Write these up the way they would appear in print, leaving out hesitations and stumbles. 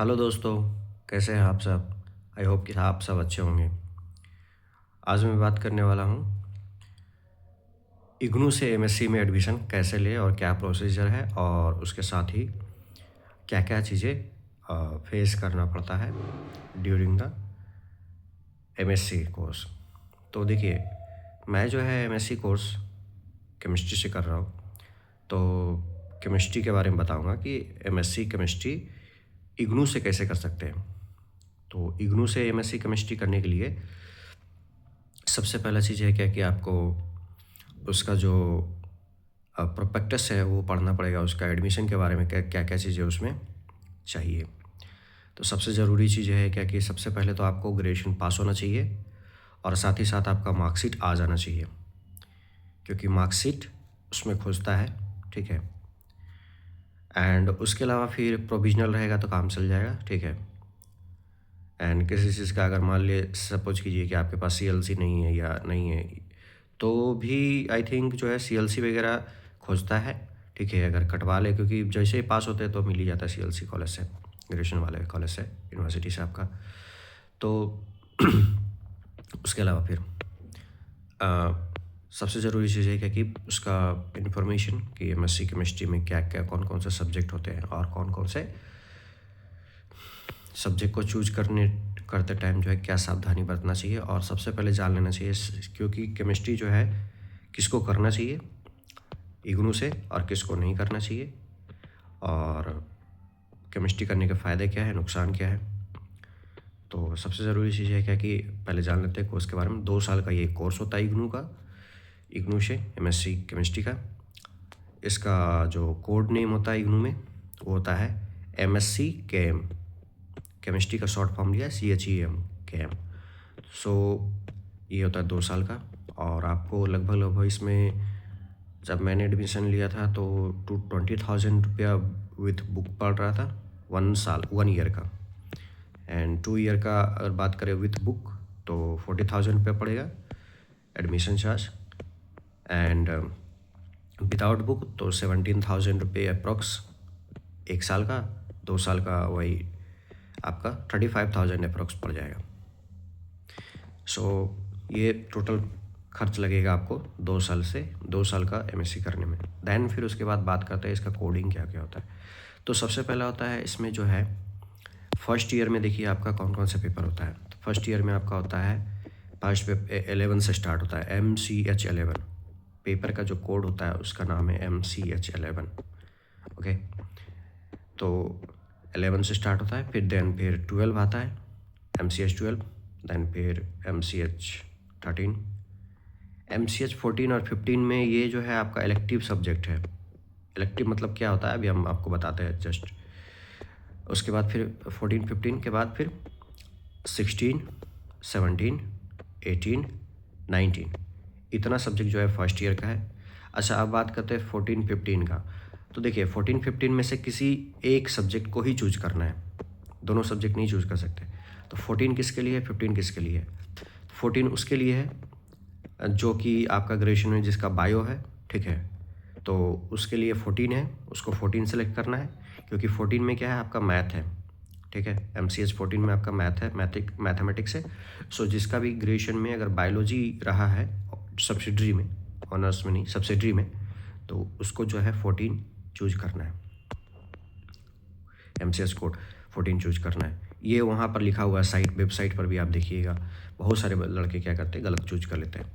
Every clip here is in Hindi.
हेलो दोस्तों, कैसे हैं आप सब? आई होप कि आप सब अच्छे होंगे। आज मैं बात करने वाला हूँ इग्नू से एमएससी में एडमिशन कैसे लें और क्या प्रोसीजर है और उसके साथ ही क्या-क्या चीज़ें फेस करना पड़ता है ड्यूरिंग द एमएससी कोर्स। तो देखिए, मैं जो है एमएससी कोर्स केमिस्ट्री से कर रहा हूँ। तो केमिस्ट्री के बारे में बताऊँगा कि एमएससी केमिस्ट्री इग्नू से कैसे कर सकते हैं। तो इग्नू से एमएससी केमिस्ट्री करने के लिए सबसे पहला चीज़ है क्या कि आपको उसका जो प्रोस्पेक्टस है वो पढ़ना पड़ेगा, उसका एडमिशन के बारे में क्या क्या चीज़ें उसमें चाहिए। तो सबसे ज़रूरी चीज़ है क्या कि सबसे पहले तो आपको ग्रेजुएशन पास होना चाहिए और साथ ही साथ आपका मार्कशीट आ जाना चाहिए, क्योंकि मार्कशीट उसमें खोजता है। ठीक है। एंड उसके अलावा फिर प्रोविजनल रहेगा तो काम चल जाएगा। ठीक है। एंड किसी चीज़ का अगर मान लिए सपोज कीजिए कि आपके पास सीएलसी नहीं है या नहीं है, तो भी आई थिंक जो है सीएलसी वगैरह खोजता है। ठीक है, अगर कटवा ले, क्योंकि जैसे ही पास होते हैं तो मिल ही जाता है सीएलसी कॉलेज से, ग्रेजुएशन वाले कॉलेज से, यूनिवर्सिटी से आपका। तो उसके अलावा फिर सबसे ज़रूरी चीज़ है क्या कि उसका इन्फॉर्मेशन कि एमएससी केमिस्ट्री में क्या क्या कौन कौन से सब्जेक्ट होते हैं और कौन कौन से सब्जेक्ट को चूज करते टाइम जो है क्या सावधानी बरतना चाहिए और सबसे पहले जान लेना चाहिए, क्योंकि केमिस्ट्री जो है किसको करना चाहिए इग्नू से और किसको नहीं करना चाहिए, और केमिस्ट्री करने के फ़ायदे क्या है, नुकसान क्या है। तो सबसे ज़रूरी चीज़ है क्या कि पहले जान लेते हैं कोर्स के बारे में। 2 साल का ये कोर्स होता है इग्नू का, इग्नू से एमएससी केमिस्ट्री का। इसका जो कोड नेम होता है इग्नू में वो होता है एमएससी केएम। केमिस्ट्री का शॉर्ट फॉर्म लिया CHEM केएम। सो ये होता है 2 साल का, और आपको लगभग लगभग इसमें जब मैंने एडमिशन लिया था तो 20,000 रुपया विथ बुक पड़ रहा था 1 ईयर का। एंड 2 ईयर का अगर बात करें विथ बुक तो 40,000 रुपया पड़ेगा admission charge. And without book तो 17,000 रुपये अप्रॉक्स 1 साल का। 2 साल का वही आपका 35,000 अप्रॉक्स पड़ जाएगा। सो ये टोटल खर्च लगेगा आपको 2 साल का एमएससी करने में। देन फिर उसके बाद बात करते हैं इसका कोडिंग क्या क्या होता है। तो सबसे पहला होता है इसमें जो है फर्स्ट ईयर में, देखिए आपका कौन कौन सा पेपर होता है। तो फर्स्ट ईयर में आपका होता है फर्स्ट पेपर 11 से स्टार्ट होता है, MCH11। पेपर का जो कोड होता है उसका नाम है MCH11। ओके। तो 11 से स्टार्ट होता है, फिर 12 आता है MCH12, देन फिर MCH13, MCH14 और 15 में ये जो है आपका इलेक्टिव सब्जेक्ट है। इलेक्टिव मतलब क्या होता है अभी हम आपको बताते हैं जस्ट। उसके बाद फिर 14-15 के बाद फिर 16, 17, 18, 19, इतना सब्जेक्ट जो है फर्स्ट ईयर का है। अच्छा, अब बात करते हैं 14-15 का। तो देखिए 14-15 में से किसी एक सब्जेक्ट को ही चूज करना है, दोनों सब्जेक्ट नहीं चूज कर सकते। तो 14 किसके लिए है, 15 किसके लिए है? 14 उसके लिए है जो कि आपका ग्रेजुएशन में जिसका बायो है। ठीक है, तो उसके लिए 14 है, उसको 14 सेलेक्ट करना है, क्योंकि 14 में क्या है आपका मैथ है। ठीक है, MCH14 में आपका मैथ है, मैथमेटिक्स है। सो जिसका भी ग्रेजुएशन में अगर बायोलॉजी रहा है सब्सिडरी में, ऑनर्स में नहीं सब्सिडरी में, तो उसको जो है 14 चूज करना है, MCH कोड 14 चूज करना है। ये वहाँ पर लिखा हुआ है वेबसाइट पर भी आप देखिएगा, बहुत सारे लड़के क्या करते हैं गलत चूज कर लेते हैं।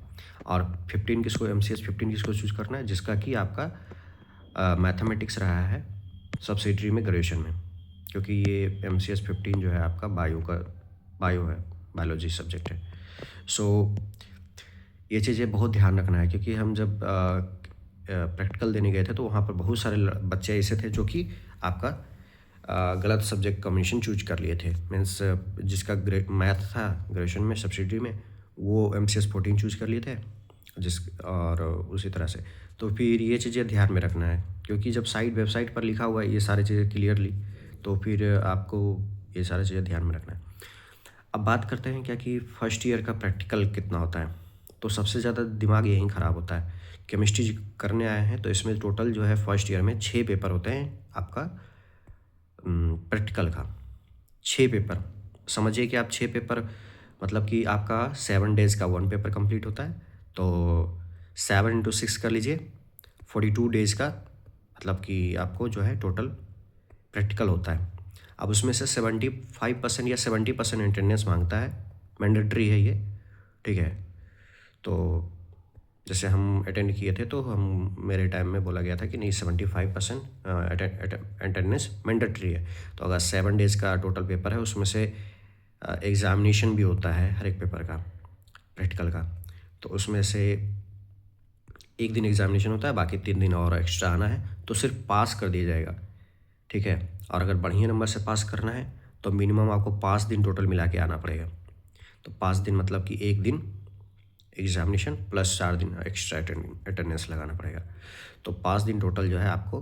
और 15 किसको, MCH15 किसको चूज करना है, जिसका कि आपका मैथमेटिक्स रहा है सब्सिडरी में ग्रेजुएशन में, क्योंकि ये MCH15 जो है आपका बायो है, बायोलॉजी सब्जेक्ट है। सो ये चीज़ें बहुत ध्यान रखना है, क्योंकि हम जब प्रैक्टिकल देने गए थे तो वहाँ पर बहुत सारे बच्चे ऐसे थे जो कि आपका गलत सब्जेक्ट कॉम्बिनेशन चूज कर लिए थे। मीन्स जिसका मैथ था ग्रेजुएशन में सब्सिडरी में, वो MCH14 चूज कर लिए थे और उसी तरह से। तो फिर ये चीज़ें ध्यान में रखना है, क्योंकि जब वेबसाइट पर लिखा हुआ है ये सारी चीज़ें क्लियरली, तो फिर आपको ये सारी चीज़ें ध्यान में रखना है। अब बात करते हैं क्या कि फर्स्ट ईयर का प्रैक्टिकल कितना होता है। तो सबसे ज़्यादा दिमाग यहीं ख़राब होता है। केमिस्ट्री करने आए हैं तो इसमें टोटल जो है फर्स्ट ईयर में 6 पेपर होते हैं आपका प्रैक्टिकल का। 6 पेपर, समझिए कि आप 6 पेपर मतलब कि आपका 7 डेज़ का 1 पेपर कंप्लीट होता है, तो 7 इंटू 6 कर लीजिए, 42 डेज़ का मतलब कि आपको जो है टोटल प्रैक्टिकल होता है। अब उसमें से 75% या 70% अटेंडेंस मांगता है, मैंडेटरी है ये, ठीक है। तो जैसे हम अटेंड किए थे तो हम मेरे टाइम में बोला गया था कि नहीं 75% अटेंडेंस मैंडेटरी है। तो अगर 7 डेज़ का टोटल पेपर है उसमें से एग्ज़ामिनेशन भी होता है हर एक पेपर का, प्रैक्टिकल का, तो उसमें से एक दिन एग्ज़ामिनेशन होता है, बाकी 3 दिन और एक्स्ट्रा आना है, तो सिर्फ पास कर दिया जाएगा, ठीक है। और अगर बढ़िया नंबर से पास करना है तो मिनिमम आपको 5 दिन टोटल मिला के आना पड़ेगा। तो 5 दिन मतलब कि एक दिन एग्ज़ामिनेशन प्लस 4 दिन एक्स्ट्रा अटेंडेंस लगाना पड़ेगा। तो 5 दिन टोटल जो है आपको,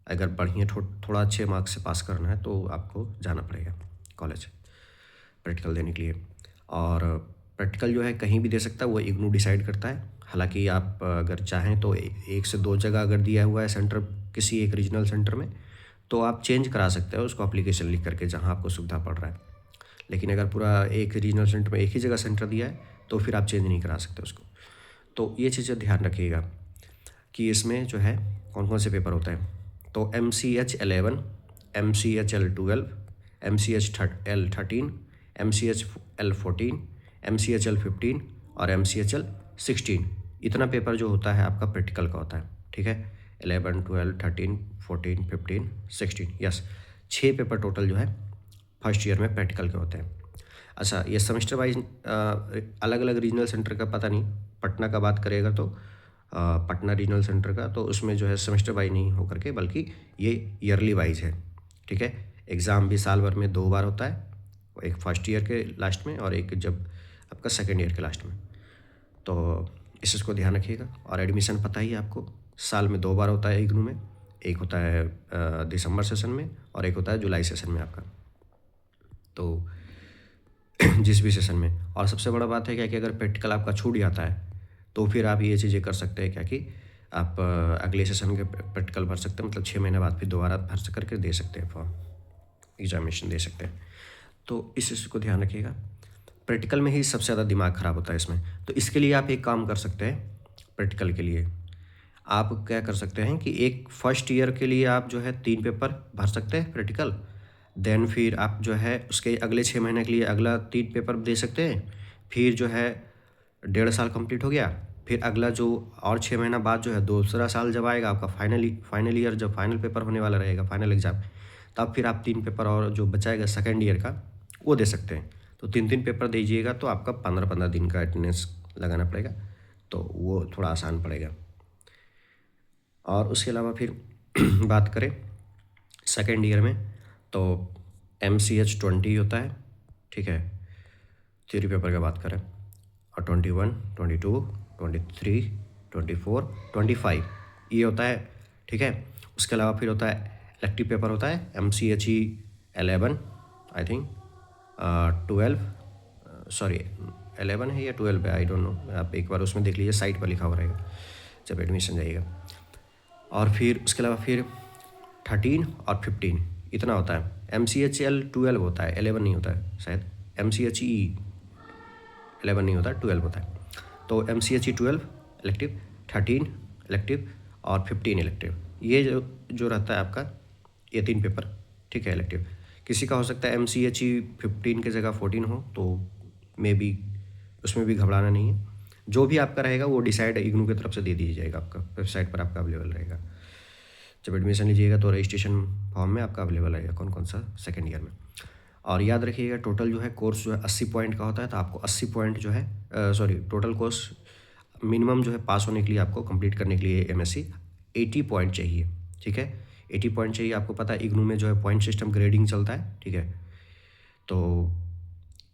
अगर बढ़िया थोड़ा अच्छे मार्क्स से पास करना है तो आपको जाना पड़ेगा कॉलेज प्रैक्टिकल देने के लिए। और प्रैक्टिकल जो है कहीं भी दे सकता है, वो इग्नू डिसाइड करता है। हालांकि आप अगर चाहें तो 1 से 2 जगह अगर दिया हुआ है सेंटर किसी एक रीजनल सेंटर में, तो आप चेंज करा सकते हो उसको एप्लीकेशन लिख करके जहाँ आपको सुविधा पड़ रहा है। लेकिन अगर पूरा एक रीजनल सेंटर में एक ही जगह सेंटर दिया है तो फिर आप चेंज नहीं करा सकते उसको। तो ये चीज़ें ध्यान रखिएगा कि इसमें जो है कौन कौन से पेपर होते हैं। तो MCH11, MCHL12, MCHL13, MCHL14, MCHL15 और MCHL16, इतना पेपर जो होता है आपका प्रैक्टिकल का होता है, ठीक है। 11, 12, 13, 14, 15, 16, यस, 6 पेपर टोटल जो है फर्स्ट ईयर में प्रैक्टिकल के होते हैं। अच्छा, ये सेमेस्टर वाइज अलग अलग रीजनल सेंटर का पता नहीं, पटना का बात करेगा तो पटना रीजनल सेंटर का तो उसमें जो है सेमेस्टर वाइज नहीं होकर के बल्कि ये ईयरली वाइज है, ठीक है। एग्ज़ाम भी साल भर में 2 बार होता है, एक फर्स्ट ईयर के लास्ट में और एक जब आपका सेकेंड ईयर के लास्ट में। तो इस चीज़ को ध्यान रखिएगा। और एडमिशन पता ही है आपको, साल में 2 बार होता है इग्नू में, एक होता है दिसंबर सेशन में और एक होता है जुलाई सेशन में आपका, तो जिस भी सेशन में। और सबसे बड़ा बात है क्या कि अगर प्रैक्टिकल आपका छूट जाता है तो फिर आप ये चीज़ें कर सकते हैं क्या कि आप अगले सेशन के प्रैक्टिकल भर सकते हैं, मतलब 6 महीने बाद फिर दोबारा भर करके दे सकते हैं फॉर्म, एग्जामिनेशन दे सकते हैं। तो इस चीज़ को ध्यान रखिएगा, प्रैक्टिकल में ही सबसे ज़्यादा दिमाग ख़राब होता है इसमें। तो इसके लिए आप एक काम कर सकते हैं, प्रैक्टिकल के लिए आप क्या कर सकते हैं कि एक फर्स्ट ईयर के लिए आप जो है 3 पेपर भर सकते हैं प्रैक्टिकल, देन फिर आप जो है उसके अगले 6 महीने के लिए अगला 3 पेपर दे सकते हैं, फिर जो है 1.5 साल कंप्लीट हो गया, फिर अगला जो और 6 महीना बाद जो है दूसरा साल जब आएगा आपका फाइनल ईयर, जब फाइनल पेपर होने वाला रहेगा, फाइनल एग्ज़ाम, तब फिर आप 3 पेपर और जो बचाएगा सेकेंड ईयर का वो दे सकते हैं। तो 3-3 पेपर दीजिएगा तो आपका 15-15 दिन का अटेंडेंस लगाना पड़ेगा, तो वो थोड़ा आसान पड़ेगा। और उसके अलावा फिर बात करें सेकेंड ईयर में तो MCH20 होता है, ठीक है, थ्योरी पेपर का बात करें, और 21, 22, 23, 24, 25 ये होता है, ठीक है। उसके अलावा फिर होता है इलेक्टिव पेपर होता है MCHE11 आई थिंक, 12, सॉरी 11 है या 12 है, आई डोंट नो, आप एक बार उसमें देख लीजिए, साइट पर लिखा हुआ रहेगा जब एडमिशन जाइएगा। और फिर उसके अलावा फिर 13 और 15 इतना होता है। MCHL12 होता है, 11 नहीं होता है शायद, MCHE 11 नहीं होता, 12 होता है। तो MCHE12 इलेक्टिव, 13 इलेक्टिव और 15 इलेक्टिव, ये जो रहता है आपका ये 3 पेपर, ठीक है, इलेक्टिव। किसी का हो सकता है MCHE15 की जगह 14 हो, तो मे बी उसमें भी घबराना नहीं है, जो भी आपका रहेगा वो डिसाइड इग्नू की तरफ से दे दिया जाएगा, आपका वेबसाइट पर आपका अवेलेबल रहेगा। जब एडमिशन लीजिएगा तो रजिस्ट्रेशन फॉर्म में आपका अवेलेबल रहेगा कौन कौन सा सेकेंड ईयर में। और याद रखिएगा टोटल जो है कोर्स जो है 80 पॉइंट का होता है, तो आपको 80 पॉइंट जो है टोटल कोर्स मिनिमम जो है पास होने के लिए आपको कंप्लीट करने के लिए MSc 80 पॉइंट चाहिए, ठीक है, 80 पॉइंट चाहिए। आपको पता है इग्नू में जो है पॉइंट सिस्टम ग्रेडिंग चलता है, ठीक है। तो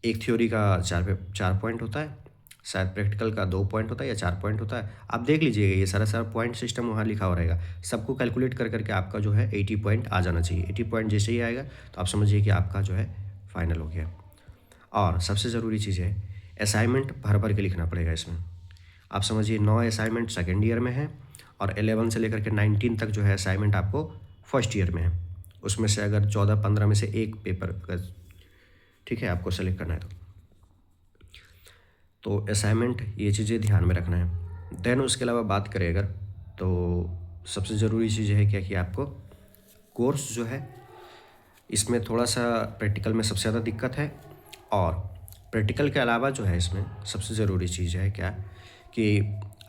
एक थ्योरी का 4 पॉइंट होता है, शायद प्रैक्टिकल का 2 पॉइंट होता है या 4 पॉइंट होता है, आप देख लीजिएगा, ये सारा पॉइंट सिस्टम वहाँ लिखा हुआ रहेगा, सबको कैलकुलेट कर करके आपका जो है 80 पॉइंट आ जाना चाहिए। 80 पॉइंट जैसे ही आएगा तो आप समझिए कि आपका जो है फाइनल हो गया। और सबसे ज़रूरी चीज़ है असाइनमेंट भर भर के लिखना पड़ेगा इसमें। आप समझिए 9 असाइनमेंट सेकेंड ईयर में है और 11 से लेकर के 19 तक जो है असाइनमेंट आपको फर्स्ट ईयर में है। उसमें से अगर 14-15 में से एक पेपर अगर ठीक है, आपको सेलेक्ट करना है तो असाइनमेंट ये चीज़ें ध्यान में रखना है। देन उसके अलावा बात करें अगर, तो सबसे ज़रूरी चीज़ है क्या कि आपको कोर्स जो है इसमें थोड़ा सा प्रैक्टिकल में सबसे ज़्यादा दिक्कत है, और प्रैक्टिकल के अलावा जो है इसमें सबसे ज़रूरी चीज़ है क्या कि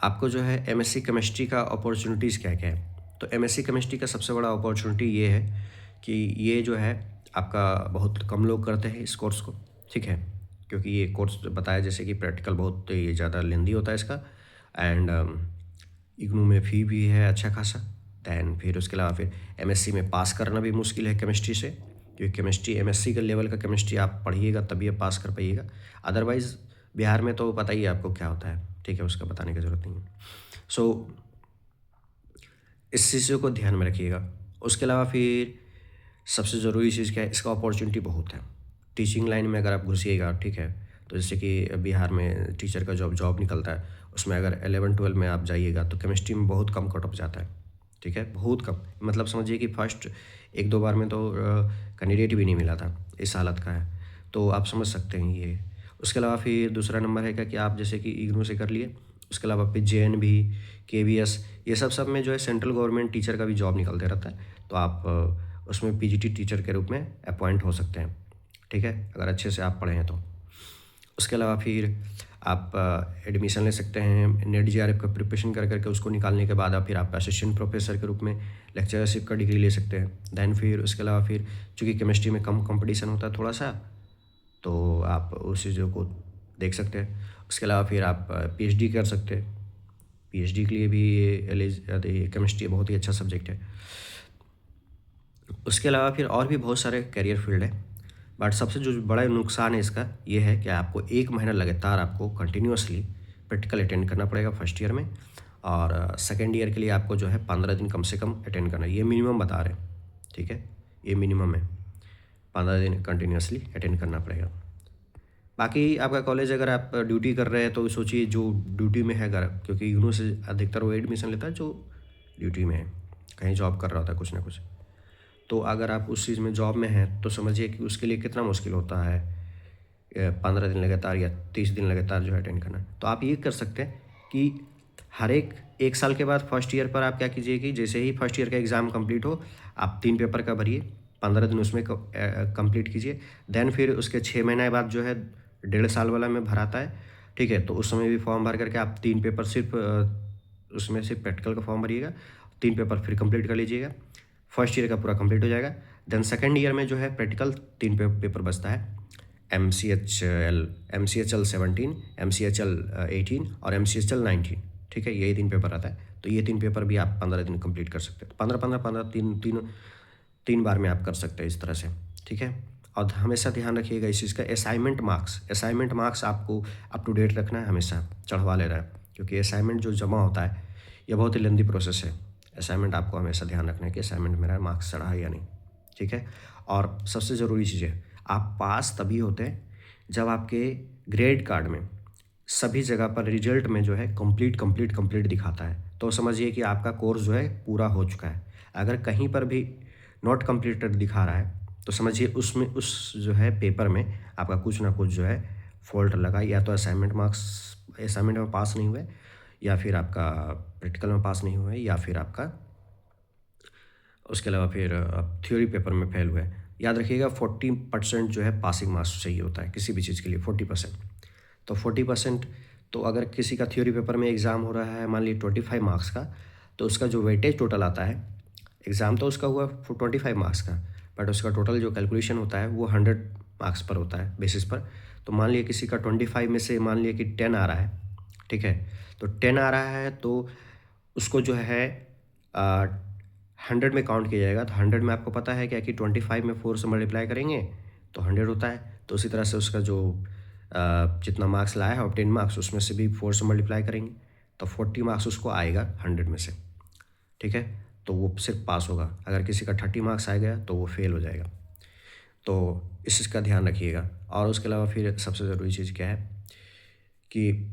आपको जो है एमएससी केमिस्ट्री का अपॉर्चुनिटीज़ क्या क्या है। तो एमएससी केमिस्ट्री का सबसे बड़ा अपॉर्चुनिटी ये है कि ये जो है आपका बहुत कम लोग करते हैं इस कोर्स को, ठीक है, क्योंकि ये कोर्स बताया जैसे कि प्रैक्टिकल बहुत ये ज़्यादा लेंदी होता है इसका, एंड इग्नू में फ़ी भी है अच्छा खासा। दैन फिर उसके अलावा फिर एमएससी में पास करना भी मुश्किल है केमिस्ट्री से, क्योंकि केमिस्ट्री एमएससी के लेवल का केमिस्ट्री आप पढ़िएगा तभी आप पास कर पाइएगा। अदरवाइज़ बिहार में तो पता ही है आपको क्या होता है, ठीक है, उसका बताने की ज़रूरत नहीं है। सो इस चीज़ों को ध्यान में रखिएगा। उसके अलावा फिर सबसे ज़रूरी चीज़ क्या है, इसका अपॉर्चुनिटी बहुत है टीचिंग लाइन में अगर आप घुसिएगा, ठीक है। तो जैसे कि बिहार में टीचर का जॉब निकलता है, उसमें अगर 11-12 में आप जाइएगा तो केमिस्ट्री में बहुत कम कट ऑफ जाता है, ठीक है, बहुत कम। मतलब समझिए कि फर्स्ट 1-2 बार में तो कैंडिडेट भी नहीं मिला था, इस हालत का है। तो आप समझ सकते हैं ये। उसके अलावा फिर दूसरा नंबर है क्या कि आप जैसे कि इग्नू से कर लिए, उसके अलावा फिर जेएनवी, केवीएस, ये सब में जो है सेंट्रल गवर्नमेंट टीचर का भी जॉब निकलते रहता है, तो आप उसमें पीजीटी टीचर के रूप में अपॉइंट हो सकते हैं, ठीक है, अगर अच्छे से आप पढ़े हैं तो। उसके अलावा फिर आप एडमिशन ले सकते हैं नेट जेआरएफ का प्रिपरेशन कर करके, उसको निकालने के बाद आप फिर आप असिस्टेंट प्रोफेसर के रूप में लेक्चरशिप का डिग्री ले सकते हैं। दैन फिर उसके अलावा फिर चूँकि केमिस्ट्री में कम कंपटीशन होता है थोड़ा सा, तो आप उस चीज़ों को देख सकते हैं। उसके अलावा फिर आप पीएचडी कर सकते हैं, पीएचडी के लिए भी ये केमिस्ट्री बहुत ही अच्छा सब्जेक्ट है। उसके अलावा फिर और भी बहुत सारे करियर फील्ड है, बट सबसे जो बड़ा नुकसान है इसका ये है कि आपको 1 महीना लगातार आपको कंटिन्यूसली प्रैक्टिकल अटेंड करना पड़ेगा फर्स्ट ईयर में, और सेकेंड ईयर के लिए आपको जो है 15 दिन कम से कम अटेंड करना है, ये मिनिमम बता रहे हैं, ठीक है, ये मिनिमम है, 15 दिन कंटिन्यूसली अटेंड करना पड़ेगा। बाकी आपका कॉलेज अगर आप ड्यूटी कर रहे हैं तो सोचिए जो ड्यूटी में है, अगर क्योंकि इग्नू से अधिकतर वो एडमिशन लेता है जो ड्यूटी में है, कहीं जॉब कर रहा होता है कुछ ना कुछ। तो अगर आप उस चीज़ में जॉब में हैं तो समझिए कि उसके लिए कितना मुश्किल होता है 15 दिन लगातार या 30 दिन लगातार जो है अटेंड करना। तो आप ये कर सकते हैं कि हर एक साल के बाद फर्स्ट ईयर पर आप क्या कीजिए कि जैसे ही फर्स्ट ईयर का एग्ज़ाम कंप्लीट हो, आप 3 पेपर का भरिए, 15 दिन उसमें कंप्लीट कीजिए। देन फिर उसके 6 महीने बाद जो है 1.5 साल वाला में भराता है, ठीक है, तो उस समय भी फॉर्म भर करके आप 3 पेपर सिर्फ उसमें सिर्फ प्रैक्टिकल का फॉर्म भरिएगा, 3 पेपर फिर कंप्लीट कर लीजिएगा, फर्स्ट ईयर का पूरा कंप्लीट हो जाएगा। देन सेकंड ईयर में जो है प्रैक्टिकल 3 पेपर बचता है, MCHL 17, MCHL 18 और MCHL 19, ठीक है, यही 3 पेपर आता है। तो ये 3 पेपर भी आप 15 दिन कंप्लीट कर सकते हैं, 15 तीन बार में आप कर सकते हैं इस तरह से, ठीक है। और हमेशा ध्यान रखिएगा इस चीज़ का, असाइनमेंट मार्क्स आपको अप टू डेट रखना है, हमेशा चढ़वा लेना है, क्योंकि असाइनमेंट जो जमा होता है यह बहुत ही लेंदी प्रोसेस है। असाइनमेंट आपको हमेशा ध्यान रखना है कि असाइनमेंट मेरा मार्क्स चढ़ा है या नहीं, ठीक है। और सबसे ज़रूरी चीज़ है, आप पास तभी होते हैं जब आपके ग्रेड कार्ड में सभी जगह पर रिजल्ट में जो है कंप्लीट दिखाता है, तो समझिए कि आपका कोर्स जो है पूरा हो चुका है। अगर कहीं पर भी नॉट कंप्लीटेड दिखा रहा है तो समझिए उसमें उस जो है पेपर में आपका कुछ ना कुछ जो है फॉल्ट लगा, या तो असाइनमेंट में पास नहीं हुए, या फिर आपका प्रैक्टिकल में पास नहीं हुए, या फिर आपका उसके अलावा फिर थ्योरी पेपर में फेल हुए। याद रखिएगा 40% जो है पासिंग मार्क्स चाहिए होता है किसी भी चीज़ के लिए, 40%। तो 40%, तो अगर किसी का थ्योरी पेपर में एग्ज़ाम हो रहा है मान लीजिए 25 मार्क्स का, तो उसका जो वेटेज टोटल आता है, एग्ज़ाम तो उसका हुआ 25 मार्क्स का, बट उसका टोटल जो कैलकुलेशन होता है वो 100 मार्क्स पर होता है बेसिस पर। तो मान लिया किसी का 25 में से मान लिया कि 10 आ रहा है, ठीक है, तो 10 आ रहा है तो उसको जो है 100 में काउंट किया जाएगा। तो 100 में आपको पता है क्या कि 25 में 4 से मल्टीप्लाई करेंगे तो 100 होता है। तो उसी तरह से उसका जो जितना मार्क्स लाया है 10 मार्क्स, उसमें से भी 4 से मल्टीप्लाई करेंगे तो 40 मार्क्स उसको आएगा 100 में से, ठीक है, तो वो सिर्फ पास होगा। अगर किसी का 30 मार्क्स आ गया तो वो फेल हो जाएगा। तो इस चीज़ का ध्यान रखिएगा। और उसके अलावा फिर सबसे ज़रूरी चीज़ क्या है कि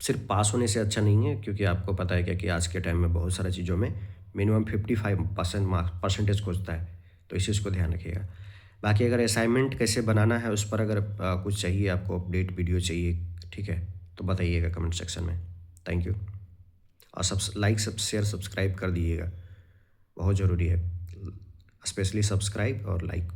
सिर्फ पास होने से अच्छा नहीं है, क्योंकि आपको पता है क्या कि आज के टाइम में बहुत सारी चीज़ों में मिनिमम 55% परसेंटेज खोजता है, तो इस चीज़ को ध्यान रखिएगा। बाकी अगर असाइनमेंट कैसे बनाना है उस पर अगर कुछ चाहिए, आपको अपडेट वीडियो चाहिए, ठीक है, तो बताइएगा कमेंट सेक्शन में। Thank you. और लाइक सब शेयर सब्सक्राइब कर दीजिएगा, बहुत ज़रूरी है, स्पेशली सब्सक्राइब और लाइक।